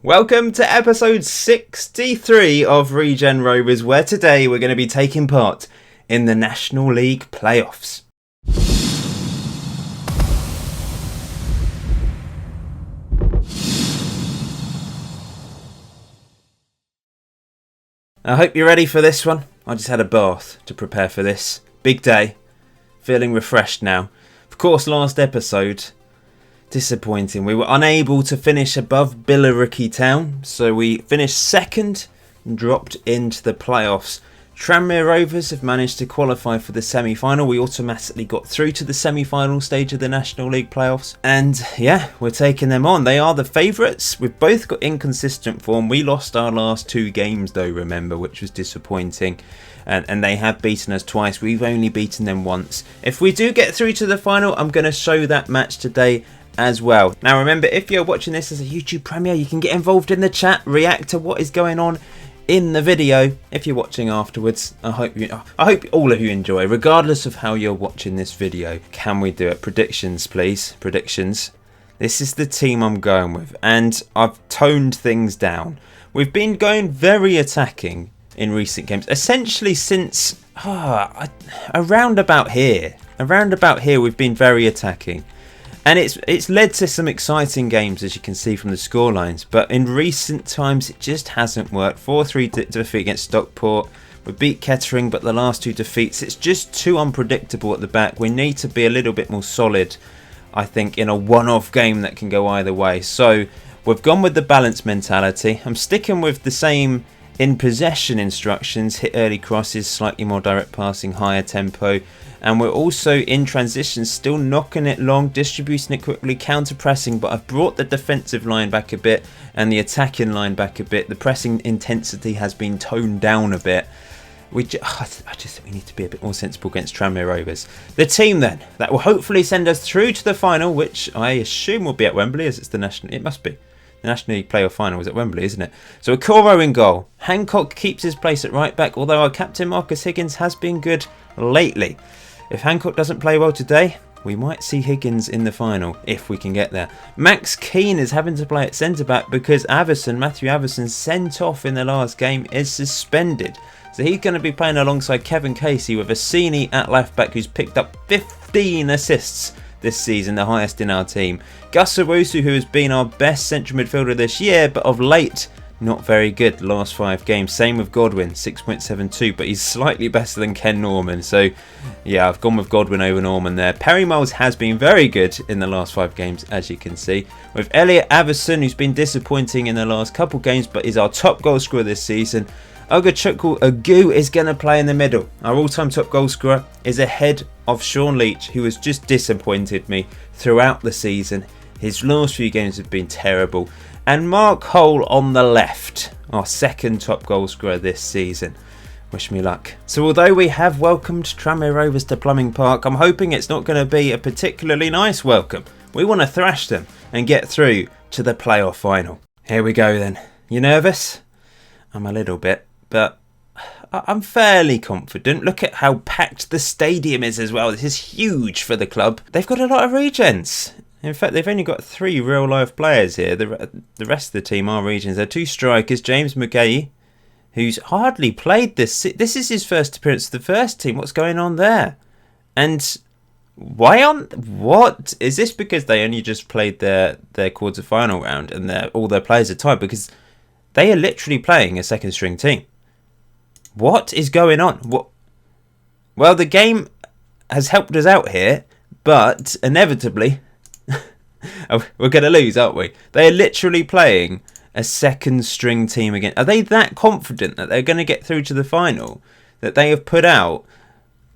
Welcome to episode 63 of Regen Rovers, where today we're going to be taking part in the National League playoffs. I hope you're ready for this one. I just had a bath to prepare for this. Big day. Feeling refreshed now. Of course, last episode, disappointing. We were unable to finish above Billericay Town, so we finished second and dropped into the playoffs. Tranmere Rovers have managed to qualify for the semi-final. We automatically got through to the semi-final stage of the National League playoffs. And yeah, we're taking them on. They are the favourites. We've both got inconsistent form. We lost our last two games though, remember, which was disappointing. And they have beaten us twice. We've only beaten them once. If we do get through to the final, I'm going to show that match today as well. Now remember, if you're watching this as a YouTube premiere, you can get involved in the chat, react to what is going on in the video. If you're watching afterwards, I hope all of you enjoy, regardless of how you're watching this video. Can we do it? Predictions, please. Predictions. This is the team I'm going with, and I've toned things down. We've been going very attacking in recent games, essentially since around about here we've been very attacking, and it's led to some exciting games, as you can see from the scorelines, but in recent times it just hasn't worked. 4-3 defeat against Stockport. We beat Kettering, but the last two defeats, it's just too unpredictable at the back. We need to be a little bit more solid, I think, in a one-off game that can go either way. So we've gone with the balanced mentality. I'm sticking with the same in possession instructions: hit early crosses, slightly more direct passing, higher tempo, and we're also in transition still knocking it long, distributing it quickly, counter pressing, but I've brought the defensive line back a bit and the attacking line back a bit. The pressing intensity has been toned down a bit. I just think we need to be a bit more sensible against Tranmere Rovers. The team then that will hopefully send us through to the final, which I assume will be at Wembley, as it's the national. It must be. The National League playoff final was at Wembley, isn't it? So Okoro in goal. Hancock keeps his place at right back, although our captain Marcus Higgins has been good lately. If Hancock doesn't play well today, we might see Higgins in the final, if we can get there. Max Keane is having to play at centre-back because Matthew Averson, sent off in the last game, is suspended. So he's going to be playing alongside Kevin Casey with Assini at left-back, who's picked up 15 assists this season, the highest in our team. Gus Owusu, who has been our best central midfielder this year, but of late, not very good the last 5 games. Same with Godwin, 6.72, but he's slightly better than Ken Norman. So yeah, I've gone with Godwin over Norman there. Perry Miles has been very good in the last 5 games, as you can see. With Elliot Averson, who's been disappointing in the last couple games, but is our top goal scorer this season. Ogachukwu Agu is going to play in the middle. Our all-time top goal scorer is ahead of Sean Leach, who has just disappointed me throughout the season. His last few games have been terrible. And Mark Hole on the left, our second top goal scorer this season. Wish me luck. So although we have welcomed Tranmere Rovers to Plumbing Park, I'm hoping it's not going to be a particularly nice welcome. We want to thrash them and get through to the playoff final. Here we go then. You nervous? I'm a little bit, but I'm fairly confident. Look at how packed the stadium is as well. This is huge for the club. They've got a lot of regens. In fact, they've only got 3 real-life players here. The rest of the team are regens. They're 2 strikers. James McGahey, who's hardly played this. This is his first appearance to the first team. What's going on there? And what? Is this because they only just played their quarter-final round and all their players are tied? Because they are literally playing a second-string team. What is going on? What? Well, the game has helped us out here, but inevitably we're going to lose, aren't we? They are literally playing a second-string team again. Are they that confident that they're going to get through to the final, that they have put out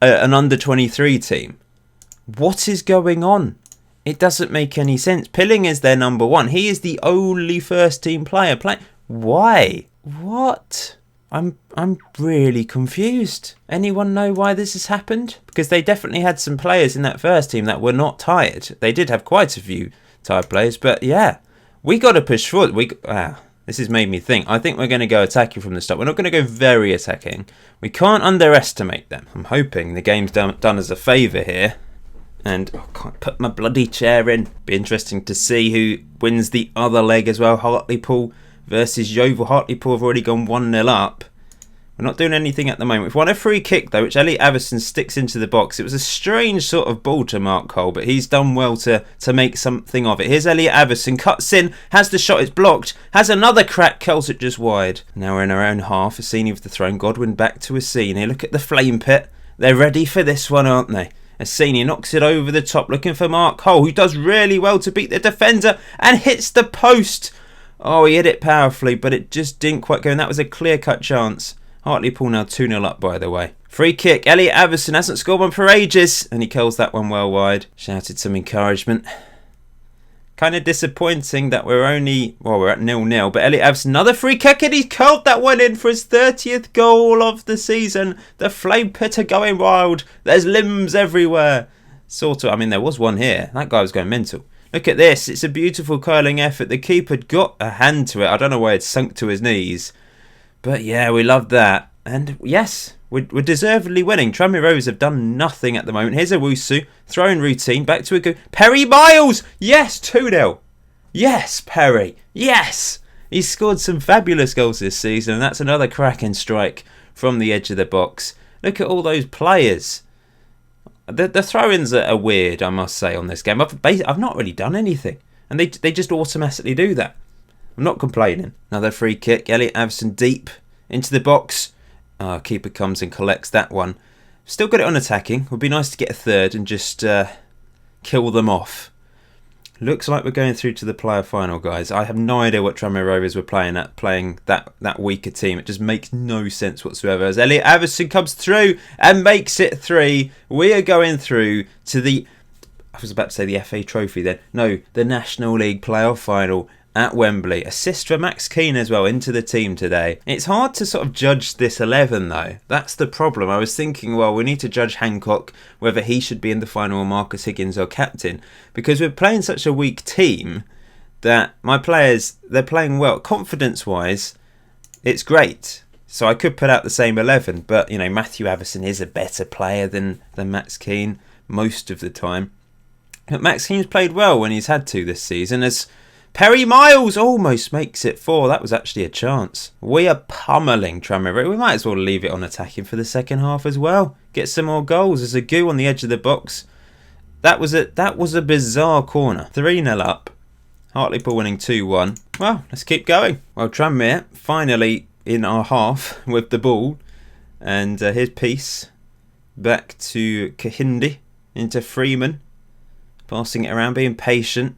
an under-23 team? What is going on? It doesn't make any sense. Pilling is their number 1. He is the only first-team player playing. Why? What? I'm really confused. Anyone know why this has happened? Because they definitely had some players in that first team that were not tired. They did have quite a few tired players, but yeah, we got to push forward. This has made me think. I think we're going to go attacking from the start. We're not going to go very attacking. We can't underestimate them. I'm hoping the game's done us a favour here. And I can't put my bloody chair in. Be interesting to see who wins the other leg as well. Hartlepool versus Yeovil. Hartlepool have already gone 1-0 up. We're not doing anything at the moment. We've won a free kick though, which Elliot Averson sticks into the box. It was a strange sort of ball to Mark Cole, but he's done well to make something of it. Here's Elliot Averson, cuts in, has the shot, it's blocked, has another crack, curls it just wide. Now we're in our own half. Assini with the throw, Godwin back to Assini. Look at the flame pit. They're ready for this one, aren't they? Assini knocks it over the top, looking for Mark Cole, who does really well to beat the defender and hits the post. Oh, he hit it powerfully, but it just didn't quite go, and that was a clear-cut chance. Hartlepool now 2-0 up, by the way. Free kick. Elliot Averson hasn't scored one for ages, and he kills that one well wide. Shouted some encouragement. Kind of disappointing that we're at 0-0, but Elliot Averson, another free kick, and he's curled that one in for his 30th goal of the season. The flame pit are going wild. There's limbs everywhere. There was one here. That guy was going mental. Look at this. It's a beautiful curling effort. The keeper got a hand to it. I don't know why it sunk to his knees. But yeah, we love that. And yes, we're deservedly winning. Tranmere Rovers have done nothing at the moment. Here's Owusu, throwing routine, back to a go. Perry Miles! Yes, 2-0. Yes, Perry. Yes! He's scored some fabulous goals this season, and that's another cracking strike from the edge of the box. Look at all those players. The throw-ins are weird, I must say, on this game. I've not really done anything, and they just automatically do that. I'm not complaining. Another free kick. Elliot Averson deep into the box. Keeper comes and collects that one. Still got it on attacking. Would be nice to get a third and just kill them off. Looks like we're going through to the player final, guys. I have no idea what Tranmere Rovers were playing that weaker team. It just makes no sense whatsoever. As Elliot Averson comes through and makes it 3, we are going through to the... I was about to say the FA Trophy then. No, the National League playoff final at Wembley. Assist for Max Keane as well into the team today. It's hard to sort of judge this 11 though. That's the problem. I was thinking, well, we need to judge Hancock, whether he should be in the final or Marcus Higgins or captain, because we're playing such a weak team that my players, they're playing well. Confidence wise, it's great. So I could put out the same 11, but Matthew Averson is a better player than Max Keane most of the time. But Max Keane's played well when he's had to this season, as Perry Miles almost makes it 4. That was actually a chance. We are pummeling Tranmere. We might as well leave it on attacking for the second half as well. Get some more goals. There's a goo on the edge of the box. That was a bizarre corner. 3-0 up. Hartlepool winning 2-1. Well, let's keep going. Well, Tranmere finally in our half with the ball. And here's Peace. Back to Kahindi. Into Freeman. Passing it around, being patient.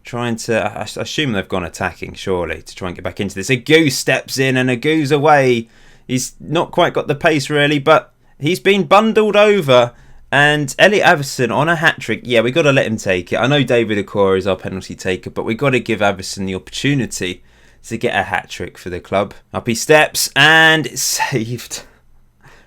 Trying to, I assume they've gone attacking, surely, to try and get back into this. Agu steps in and Agu's away. He's not quite got the pace, really, but he's been bundled over. And Elliot Averson on a hat-trick. Yeah, we got to let him take it. I know David Okora is our penalty taker, but we got to give Averson the opportunity to get a hat-trick for the club. Up he steps, and it's saved.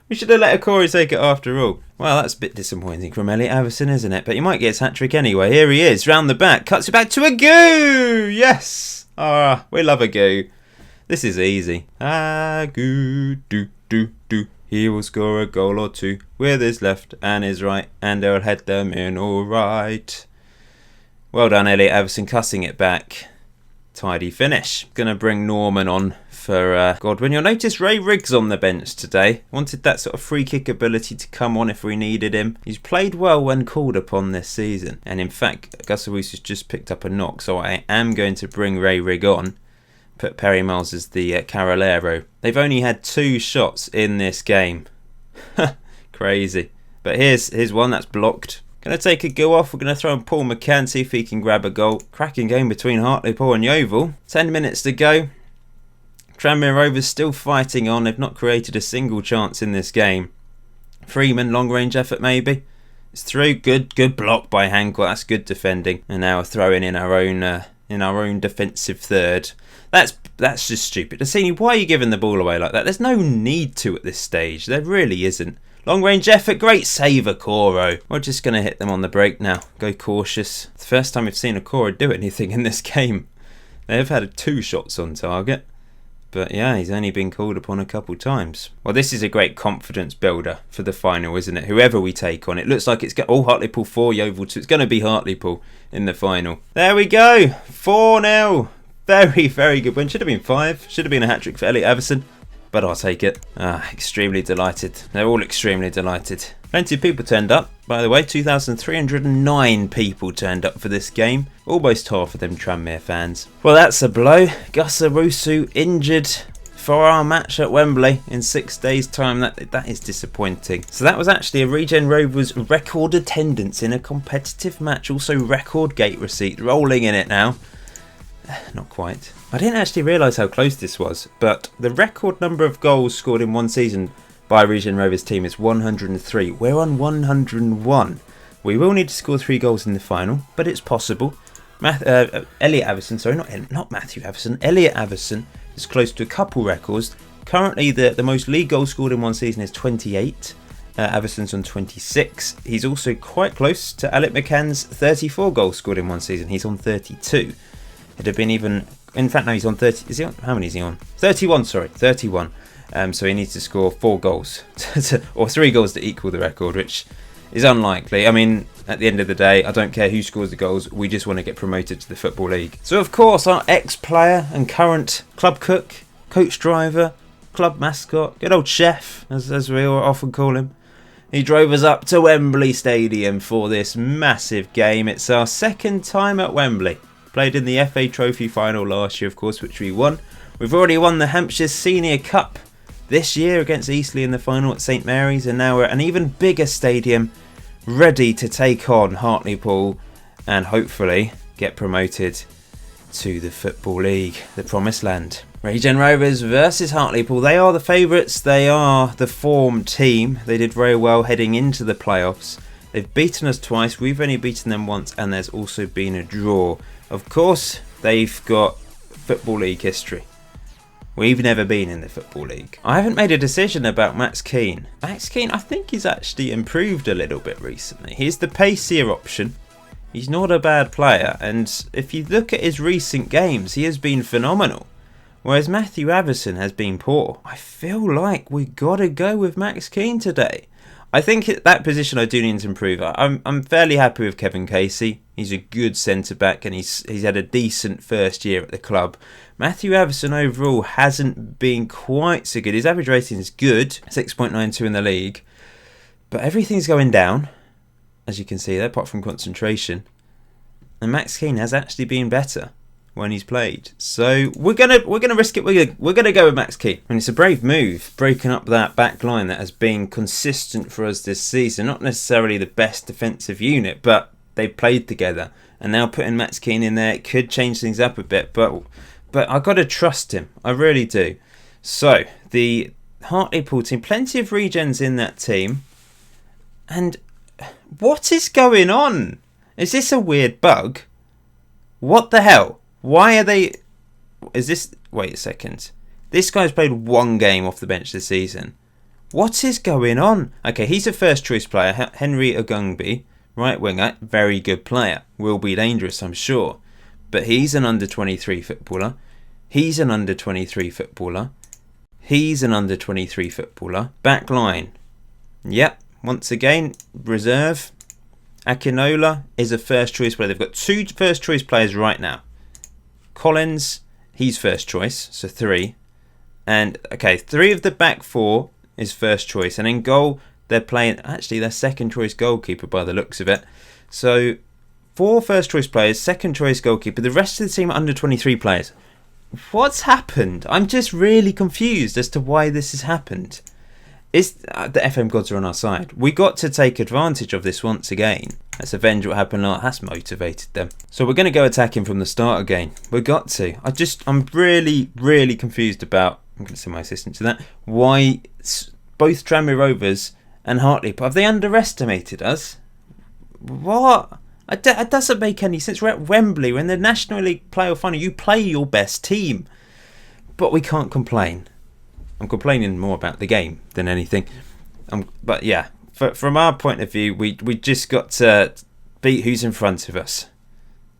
We should have let Okora take it after all. Well, that's a bit disappointing from Elliot Averson, isn't it? But he might get his hat-trick anyway. Here he is, round the back. Cuts it back to Agu! Yes! We love Agu. This is easy. Agu, do. He will score a goal or two with his left and his right, and they'll head them in all right. Well done, Elliot Averson, cutting it back. Tidy finish. Gonna bring Norman on for Godwin. You'll notice Ray Riggs on the bench today. Wanted that sort of free kick ability to come on if we needed him. He's played well when called upon this season. And in fact, Gus Owusu's just picked up a knock, so I am going to bring Ray Rigg on. Put Perry Miles as the Carolero. They've only had 2 shots in this game. Crazy. But here's one that's blocked. Going to take a go off. We're going to throw in Paul McCann, see if he can grab a goal. Cracking game between Hartlepool and Yeovil. 10 minutes to go. Tranmere Rovers still fighting on. They've not created a single chance in this game. Freeman, long range effort maybe. It's through. Good block by Hancock. That's good defending. And now we're throwing in our own defensive third. That's just stupid. Assini, why are you giving the ball away like that? There's no need to at this stage. There really isn't. Long range effort, great save, Okoro. We're just going to hit them on the break now. Go cautious. It's the first time we've seen Okoro do anything in this game. They've had 2 shots on target. But yeah, he's only been called upon a couple times. Well, this is a great confidence builder for the final, isn't it? Whoever we take on, it looks like it's Hartlepool 4, Yeovil 2. It's going to be Hartlepool in the final. There we go. 4-0. very, very good win. Should have been 5. Should have been a hat-trick for Elliot Everson. But I'll take it. Extremely delighted. They're all extremely delighted. Plenty of people turned up, by the way. 2,309 people turned up for this game. Almost half of them Tranmere fans. Well, that's a blow. Gus Owusu injured for our match at Wembley in 6 days' time. That is disappointing. So that was actually a Regen Rovers record attendance in a competitive match. Also record gate receipt. Rolling in it now. Not quite. I didn't actually realise how close this was, but the record number of goals scored in one season by Regen Rovers team is 103. We're on 101. We will need to score 3 goals in the final, but it's possible. Elliot Everson, sorry, not Matthew Everson. Elliot Everson is close to a couple records. Currently, the most league goals scored in one season is 28. Everson's on 26. He's also quite close to Alec McCann's 34 goals scored in one season. He's on 32. It'd have been even... In fact, no, he's on 30. Is he on? How many is he on? 31, sorry. 31. So he needs to score 4 goals. or 3 goals to equal the record, which is unlikely. I mean, at the end of the day, I don't care who scores the goals. We just want to get promoted to the Football League. So, of course, our ex-player and current club cook, coach driver, club mascot, good old chef, as we often call him. He drove us up to Wembley Stadium for this massive game. It's our 2nd time at Wembley. Played in the FA Trophy final last year, of course, which we won. We've already won the Hampshire Senior Cup this year against Eastleigh in the final at St Mary's, and now we're at an even bigger stadium, ready to take on Hartlepool and hopefully get promoted to the Football League, the Promised Land. Regen Rovers versus Hartlepool. They are the favourites. They are the form team. They did very well heading into the playoffs. They've beaten us twice. We've only beaten them once, and there's also been a draw. Of course, they've got Football League history. We've never been in the Football League. I haven't made a decision about Max Keane. Max Keane, I think he's actually improved a little bit recently. He's the pacier option. He's not a bad player. And if you look at his recent games, he has been phenomenal. Whereas Matthew Everson has been poor. I feel like we've got to go with Max Keane today. I think at that position I do need to improve. I'm fairly happy with Kevin Casey. He's a good centre-back and he's had a decent first year at the club. Matthew Everson overall hasn't been quite so good. His average rating is good, 6.92 in the league. But everything's going down, as you can see there, apart from concentration. And Max Keane has actually been better when he's played. So we're gonna risk it. We're gonna go with Max Keane. And it's a brave move, breaking up that back line that has been consistent for us this season. Not necessarily the best defensive unit, but they've played together. And now putting Max Keane in there, it could change things up a bit. But I've got to trust him. I really do. So the Hartlepool team, plenty of regens in that team. And what is going on? Is this a weird bug? What the hell? Why are they... Is this... Wait a second. This guy's played 1 game off the bench this season. What is going on? Okay, he's a first choice player. Henry Ogungbi, right winger. Very good player. Will be dangerous, I'm sure. But he's an under-23 footballer. He's an under-23 footballer. He's an under-23 footballer. Back line. Yep. Once again, reserve. Akinola is a first choice player. They've got 2 first choice players right now. Collins, he's first choice, so 3. And, okay, 3 of the back 4 is first choice. And in goal, they're playing, actually, their second choice goalkeeper by the looks of it. So, 4 first choice players, second choice goalkeeper. The rest of the team are under 23 players. What's happened? I'm just really confused as to why this has happened. Is the FM gods are on our side. We got to take advantage of this once again. Let's avenge what happened last. That's motivated them. So we're going to go attacking from the start again. We've got to. I'm really, really confused about, I'm going to send my assistant to that, why both Tranmere Rovers and Hartlepool, have they underestimated us? What? It doesn't make any sense. We're at Wembley. We're in the National League playoff final. You play your best team. But we can't complain. I'm complaining more about the game than anything. But yeah, from our point of view, we just got to beat who's in front of us.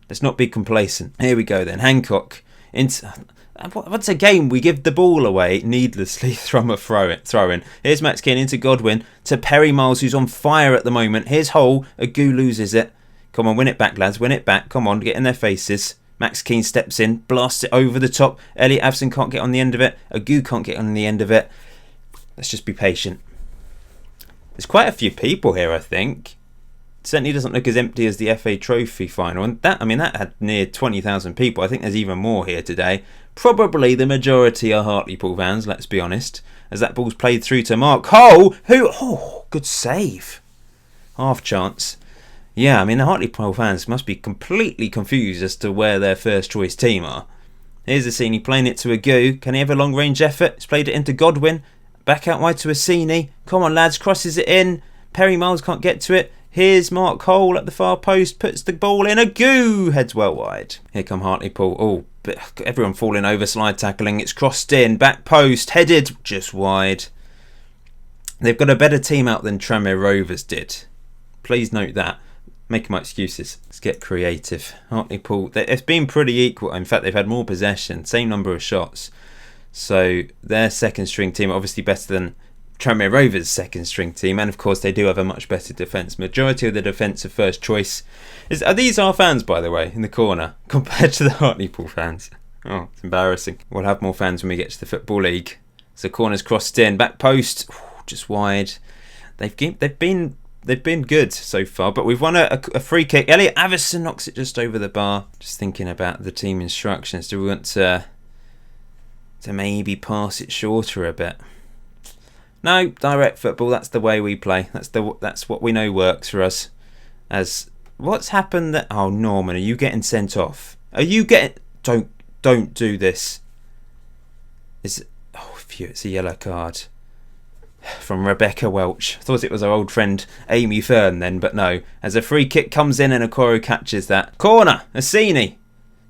Let's not be complacent. Here we go then. Hancock. Once again, we give the ball away needlessly from a throw-in. Here's Max Keane into Godwin to Perry Miles, who's on fire at the moment. Here's Hull. Agu loses it. Come on, win it back, lads. Win it back. Come on, get in their faces. Max Keane steps in, blasts it over the top. Elliot Avson can't get on the end of it. Agu can't get on the end of it. Let's just be patient. There's quite a few people here, I think. It certainly doesn't look as empty as the FA Trophy final. And that had near 20,000 people. I think there's even more here today. Probably the majority are Hartlepool fans, let's be honest. As that ball's played through to Mark Cole, who... Oh, good save. Half chance. Yeah, I mean, the Hartlepool fans must be completely confused as to where their first choice team are. Here's Assini playing it to Agu. Can he have a long range effort? He's played it into Godwin. Back out wide to Assini. Come on, lads, crosses it in. Perry Miles can't get to it. Here's Mark Cole at the far post. Puts the ball in. Agu heads well wide. Here come Hartlepool. Oh, but everyone falling over, slide tackling. It's crossed in. Back post. Headed just wide. They've got a better team out than Regen Rovers did. Please note that. Making my excuses. Let's get creative. Hartlepool, it's been pretty equal. In fact, they've had more possession, same number of shots. So their second string team obviously better than Regen Rovers' second string team, and of course they do have a much better defence. Majority of the defence of first choice are these our fans, by the way, in the corner compared to the Hartlepool fans. Oh, it's embarrassing. We'll have more fans when we get to the Football League. So corner's crossed in, back post, just wide. They've been good so far, but we've won a free kick. Elliot Avison knocks it just over the bar. Just thinking about the team instructions. Do we want to maybe pass it shorter a bit? No, direct football. That's the way we play. That's what we know works for us. As what's happened? Oh, Norman, are you getting sent off? Are you getting? Don't do this. It's a yellow card. From Rebecca Welch. I thought it was our old friend Amy Fern then, but no. As a free kick comes in and Okoro catches that. Corner, Assini.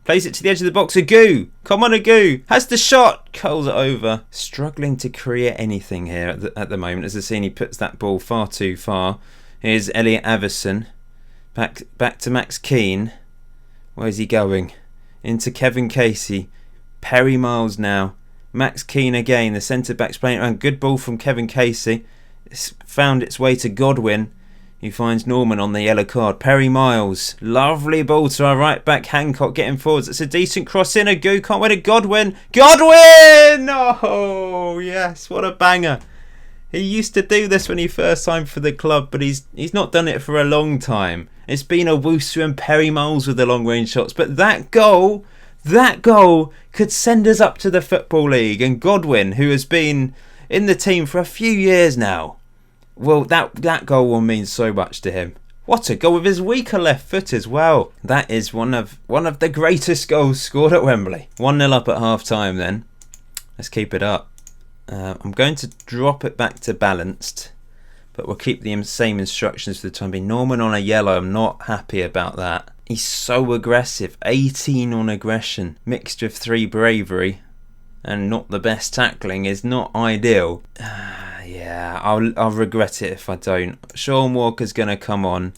Plays it to the edge of the box. Agu. Come on, Agu. Has the shot. Curls it over. Struggling to create anything here at the moment as Assini puts that ball far too far. Here's Elliot Avison. Back to Max Keane. Where's he going? Into Kevin Casey. Perry Miles now. Max Keane again, the centre-back's playing around. Good ball from Kevin Casey. It's found its way to Godwin. He finds Norman on the yellow card. Perry Miles. Lovely ball to our right-back. Hancock getting forwards. It's a decent cross in. Agu can't win it. Godwin! Godwin! Oh, yes. What a banger. He used to do this when he first signed for the club, but he's not done it for a long time. It's been Owusu and Perry Miles with the long-range shots. But that goal could send us up to the Football League, and Godwin, who has been in the team for a few years now, well, that goal will mean so much to him. What a goal with his weaker left foot as well. That is one of the greatest goals scored at Wembley. 1-0 up at half time then. Let's keep it up. I'm going to drop it back to balanced, but we'll keep the same instructions for the time being. Norman on a yellow, I'm not happy about that. He's so aggressive. 18 on aggression. Mixed with 3 bravery. And not the best tackling is not ideal. Yeah, I'll regret it if I don't. Sean Walker's going to come on.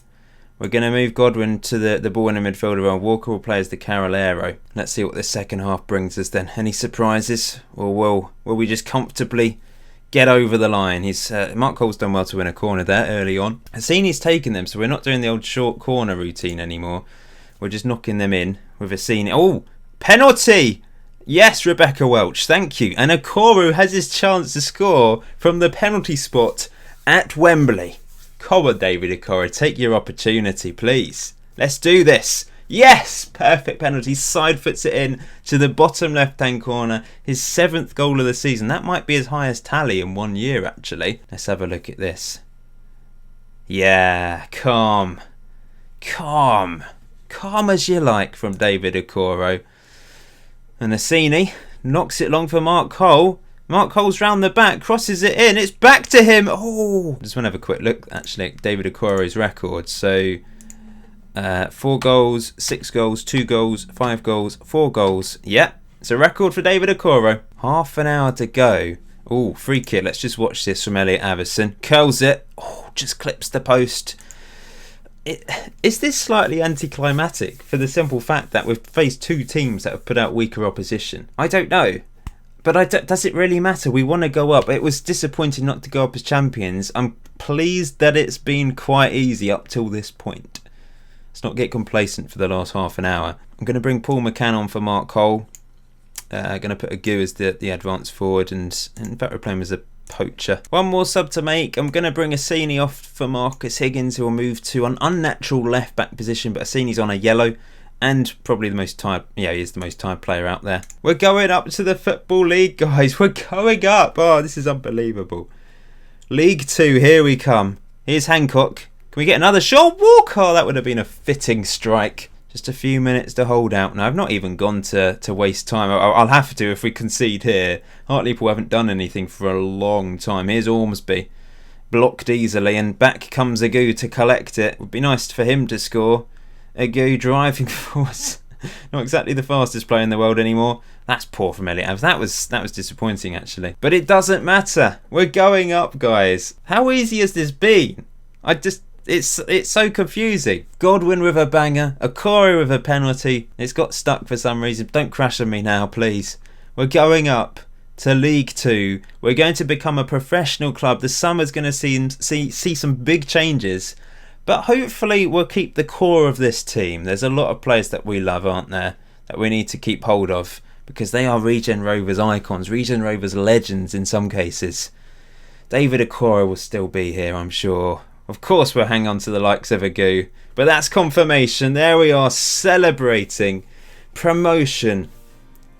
We're going to move Godwin to the ball in the midfield and Walker will play as the Carolero. Let's see what the second half brings us then. Any surprises? Or will we just comfortably get over the line? Mark Cole's done well to win a corner there early on. Assini's taken them, so we're not doing the old short corner routine anymore. We're just knocking them in with Assini. Oh, penalty! Yes, Rebecca Welch, thank you. And Okoro has his chance to score from the penalty spot at Wembley. Come on, David Okoro, take your opportunity, please. Let's do this. Yes! Perfect penalty. Side foots it in to the bottom left-hand corner. His 7th goal of the season. That might be his highest tally in 1 year, actually. Let's have a look at this. Yeah, calm. Calm as you like from David Okoro. And Assini knocks it long for Mark Cole. Mark Cole's round the back, crosses it in. It's back to him. Oh, just want to have a quick look, actually, at David Okoro's record. So 4 goals, 6 goals, 2 goals, 5 goals, 4 goals. Yeah, it's a record for David Okoro. Half an hour to go. Oh, free kick. Let's just watch this from Elliot Avison. Curls it. Oh, just clips the post. Is this slightly anticlimactic for the simple fact that we've faced 2 teams that have put out weaker opposition? I don't know. But does it really matter? We want to go up. It was disappointing not to go up as champions. I'm pleased that it's been quite easy up till this point. Let's not get complacent for the last half an hour. I'm going to bring Paul McCann on for Mark Cole. Going to put Agu as the advance forward, and in fact we're playing as a poacher. One more sub to make. I'm going to bring Assini off for Marcus Higgins, who will move to an unnatural left back position, but Assini's on a yellow and probably the most tired. Yeah, he is the most tired player out there. We're going up to the Football League, guys. We're going up. Oh, this is unbelievable. League 2, here we come. Here's Hancock. Can we get another shot? Walker. Oh, that would have been a fitting strike. Just a few minutes to hold out. Now, I've not even gone to waste time. I'll have to if we concede here. Hartlepool haven't done anything for a long time. Here's Ormsby. Blocked easily, and back comes Agu to collect it. Would be nice for him to score. Agu driving force. Not exactly the fastest player in the world anymore. That's poor from Elliot. That was disappointing, actually. But it doesn't matter. We're going up, guys. How easy has this been? It's so confusing. Godwin with a banger, Okori with a penalty. It's got stuck for some reason. Don't crash on me now, please. We're going up to League 2. We're going to become a professional club. The summer's going to see some big changes. But hopefully we'll keep the core of this team. There's a lot of players that we love, aren't there? That we need to keep hold of. Because they are Regen Rovers icons. Regen Rovers legends in some cases. David Okori will still be here, I'm sure. Of course we'll hang on to the likes of Agu. But that's confirmation. There we are, celebrating promotion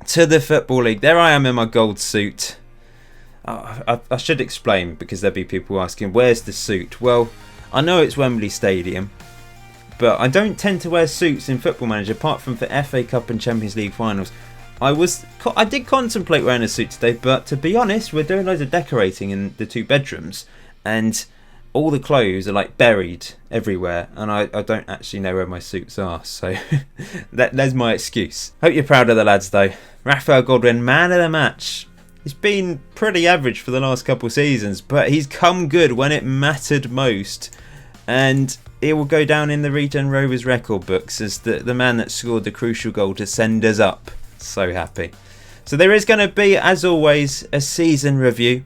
to the Football League. There I am in my gold suit. I should explain, because there'll be people asking, where's the suit? Well, I know it's Wembley Stadium, but I don't tend to wear suits in Football Manager, apart from for FA Cup and Champions League finals. I did contemplate wearing a suit today, but to be honest, we're doing loads of decorating in the 2 bedrooms, and all the clothes are like buried everywhere, and I don't actually know where my suits are, so there's my excuse. Hope you're proud of the lads though. Raphael Godwin, man of the match. He's been pretty average for the last couple of seasons, but he's come good when it mattered most, and he will go down in the Regen Rovers record books as the man that scored the crucial goal to send us up. So happy. So there is going to be, as always, a season review.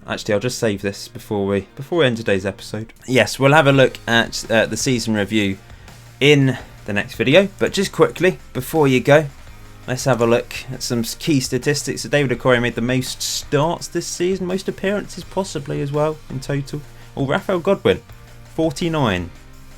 Actually, I'll just save this before we end today's episode. Yes, we'll have a look at the season review in the next video. But just quickly, before you go, let's have a look at some key statistics. So David Okori made the most starts this season, most appearances possibly as well in total. Well, Raphael Godwin, 49.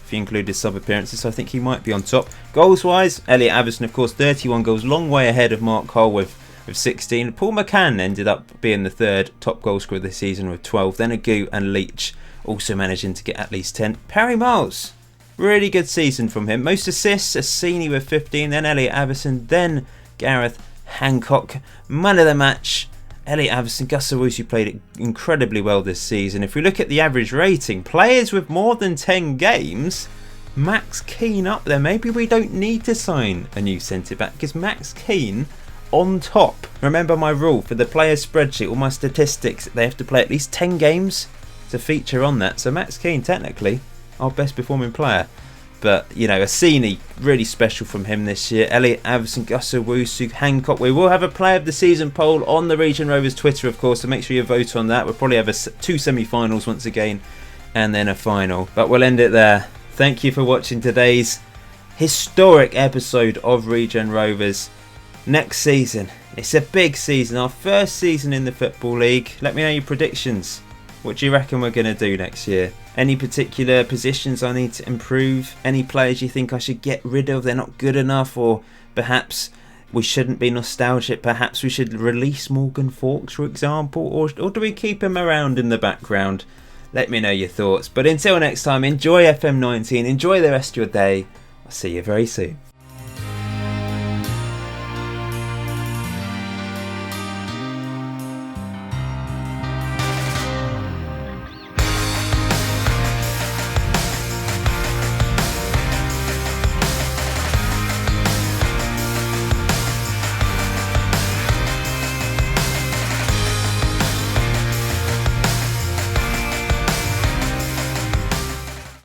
If you include his sub-appearances, so I think he might be on top. Goals-wise, Elliot Averson, of course, 31 goals, long way ahead of Mark Cole with 16. Paul McCann ended up being the 3rd top goal scorer this season with 12. Then Agu and Leach also managing to get at least 10. Perry Miles, really good season from him. Most assists, Assini with 15. Then Elliot Averson. Then Gareth Hancock. Man of the match, Elliot Averson. Gus Owusu played it incredibly well this season. If we look at the average rating, players with more than 10 games, Max Keane up there. Maybe we don't need to sign a new centre-back because Max Keane on top. Remember my rule for the player spreadsheet, all my statistics, they have to play at least 10 games to feature on that. So Max Keane, technically, our best performing player. But, you know, Assini, really special from him this year. Elliot Averson, Gus Owusu, Hancock. We will have a player of the season poll on the Regen Rovers Twitter, of course, so make sure you vote on that. We'll probably have 2 semi-finals once again, and then a final. But we'll end it there. Thank you for watching today's historic episode of Regen Rovers. Next season, it's a big season, our first season in the Football League. Let me know your predictions. What do you reckon we're going to do next year? Any particular positions I need to improve? Any players you think I should get rid of? They're not good enough, or perhaps we shouldn't be nostalgic. Perhaps we should release Morgan Fawkes, for example, or do we keep him around in the background? Let me know your thoughts. But until next time, enjoy FM19, enjoy the rest of your day. I'll see you very soon.